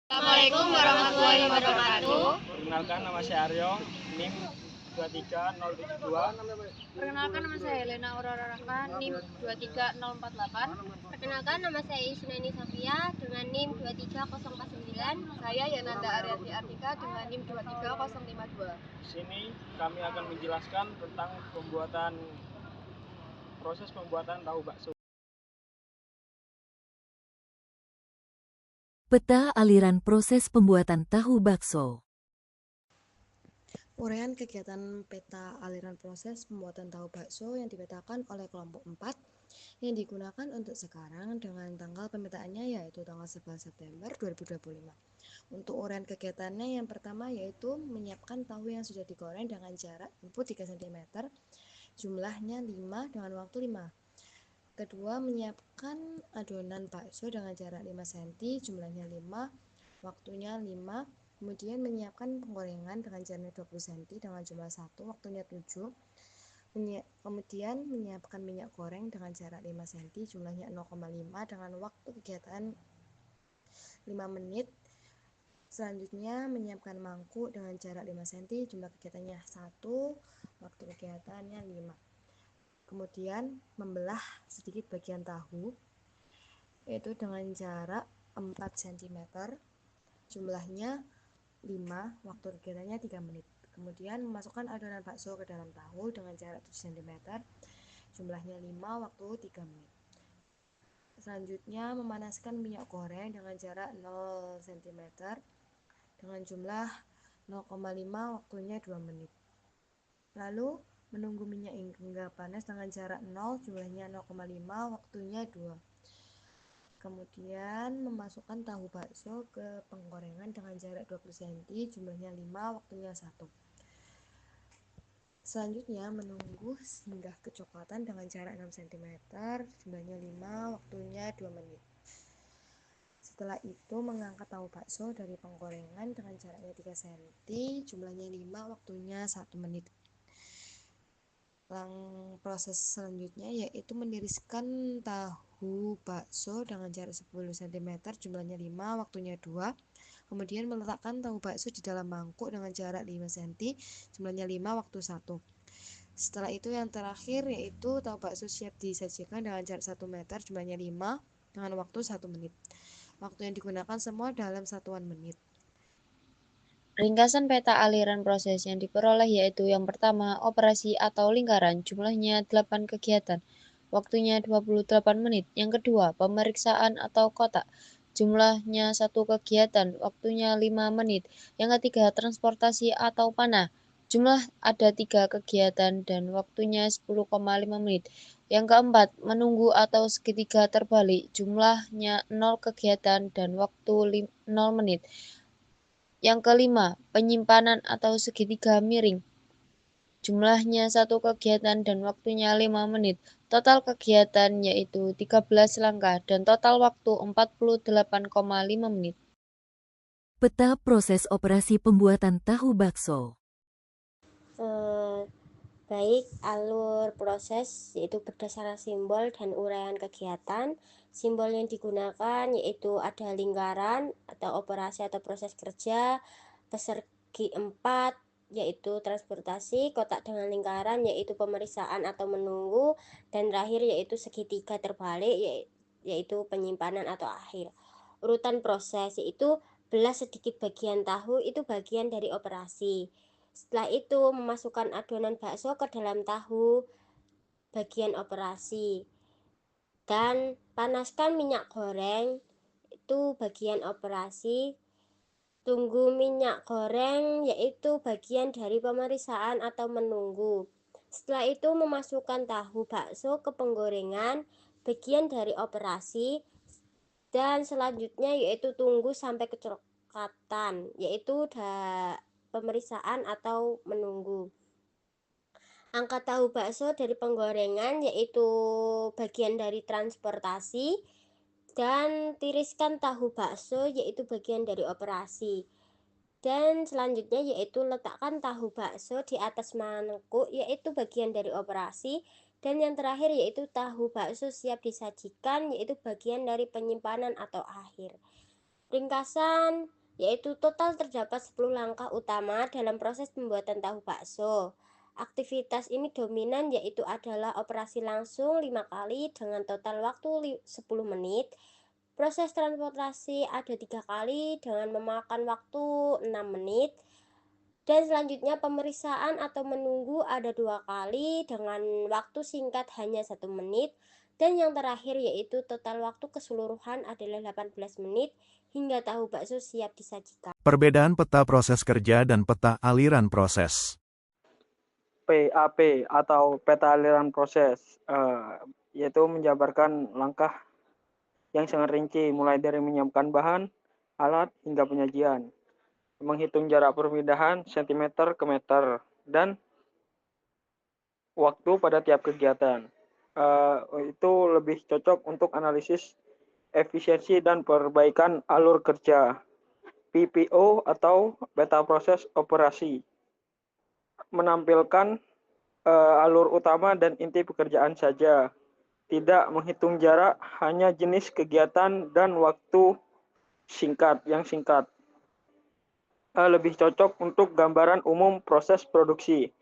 Assalamualaikum warahmatullahi wabarakatuh. Perkenalkan, nama saya Aryo, NIM 23072. Perkenalkan, nama saya Helena Aurora Raka, NIM 23048. Perkenalkan, nama saya Isnani Safia dengan NIM 23049. Saya Yananda Aryati Artika dengan NIM 23052. Di sini kami akan menjelaskan tentang proses pembuatan tahu bakso. Peta aliran proses pembuatan tahu bakso. Uraian kegiatan peta aliran proses pembuatan tahu bakso yang dipetakan oleh kelompok 4 yang digunakan untuk sekarang dengan tanggal pemetaannya yaitu tanggal 11 September 2025. Untuk uraian kegiatannya yang pertama yaitu menyiapkan tahu yang sudah digoreng dengan jarak input 3 cm, jumlahnya 5 dengan waktu 5. Kedua, menyiapkan adonan bakso dengan jarak 5 cm, jumlahnya 5, waktunya 5. Kemudian menyiapkan penggorengan dengan jarak 20 cm dengan jumlah 1, waktunya 7. Kemudian menyiapkan minyak goreng dengan jarak 5 cm, jumlahnya 0,5 dengan waktu kegiatan 5 menit. Selanjutnya menyiapkan mangkuk dengan jarak 5 cm, jumlah kegiatannya 1, waktu kegiatannya 5. Kemudian membelah sedikit bagian tahu yaitu dengan jarak 4 cm, jumlahnya 5, waktu kegiatannya 3 menit. Kemudian memasukkan adonan bakso ke dalam tahu dengan jarak 7 cm, jumlahnya 5, waktu 3 menit. Selanjutnya memanaskan minyak goreng dengan jarak 0 cm dengan jumlah 0,5, waktunya 2 menit. Lalu menunggu minyak hingga panas dengan jarak 0, jumlahnya 0,5, waktunya 2. Kemudian memasukkan tahu bakso ke penggorengan dengan jarak 20 cm, jumlahnya 5, waktunya 1. Selanjutnya menunggu hingga kecoklatan dengan jarak 6 cm, jumlahnya 5, waktunya 2 menit. Setelah itu mengangkat tahu bakso dari penggorengan dengan jaraknya 3 cm, jumlahnya 5, waktunya 1 menit. Proses selanjutnya yaitu meniriskan tahu bakso dengan jarak 10 cm, jumlahnya 5, waktunya 2. Kemudian meletakkan tahu bakso di dalam mangkuk dengan jarak 5 cm, jumlahnya 5, waktu 1. Setelah itu yang terakhir yaitu tahu bakso siap disajikan dengan jarak 1 meter, jumlahnya 5, dengan waktu 1 menit. Waktu yang digunakan semua dalam satuan menit. Ringkasan peta aliran proses yang diperoleh yaitu yang pertama, operasi atau lingkaran, jumlahnya 8 kegiatan, waktunya 28 menit. Yang kedua, pemeriksaan atau kotak, jumlahnya 1 kegiatan, waktunya 5 menit. Yang ketiga, transportasi atau panah, jumlah ada 3 kegiatan dan waktunya 10,5 menit. Yang keempat, menunggu atau segitiga terbalik, jumlahnya 0 kegiatan dan waktu 0 menit. Yang kelima, penyimpanan atau segitiga miring. Jumlahnya 1 kegiatan dan waktunya 5 menit. Total kegiatan yaitu 13 langkah dan total waktu 48,5 menit. Peta proses operasi pembuatan tahu bakso. Baik, alur proses yaitu berdasarkan simbol dan uraian kegiatan. Simbol yang digunakan yaitu ada lingkaran atau operasi atau proses kerja, persegi 4 yaitu transportasi, kotak dengan lingkaran yaitu pemeriksaan atau menunggu, dan terakhir yaitu segitiga terbalik yaitu penyimpanan atau akhir. Urutan proses yaitu belah sedikit bagian tahu itu bagian dari operasi. Setelah itu memasukkan adonan bakso ke dalam tahu, bagian operasi, dan panaskan minyak goreng, itu bagian operasi. Tunggu minyak goreng yaitu bagian dari pemeriksaan atau menunggu. Setelah itu memasukkan tahu bakso ke penggorengan, bagian dari operasi. Dan selanjutnya yaitu tunggu sampai kecoklatan, yaitu pemeriksaan atau menunggu. Angkat tahu bakso dari penggorengan yaitu bagian dari transportasi, dan tiriskan tahu bakso yaitu bagian dari operasi. Dan selanjutnya yaitu letakkan tahu bakso di atas mangkuk yaitu bagian dari operasi. Dan yang terakhir yaitu tahu bakso siap disajikan yaitu bagian dari penyimpanan atau akhir. Ringkasan yaitu total terdapat 10 langkah utama dalam proses pembuatan tahu bakso. Aktivitas ini dominan yaitu adalah operasi langsung 5 kali dengan total waktu 10 menit. Proses transportasi ada 3 kali dengan memakan waktu 6 menit. Dan selanjutnya pemeriksaan atau menunggu ada 2 kali dengan waktu singkat hanya 1 menit. Dan yang terakhir yaitu total waktu keseluruhan adalah 18 menit hingga tahu bakso siap disajikan. Perbedaan peta proses kerja dan peta aliran proses. PAP atau peta aliran proses, yaitu menjabarkan langkah yang sangat rinci mulai dari menyiapkan bahan, alat, hingga penyajian. Menghitung jarak perpindahan cm ke meter dan waktu pada tiap kegiatan. Itu lebih cocok untuk analisis efisiensi dan perbaikan alur kerja. PPO atau peta proses operasi menampilkan alur utama dan inti pekerjaan saja, tidak menghitung jarak, hanya jenis kegiatan dan waktu yang singkat. Lebih cocok untuk gambaran umum proses produksi.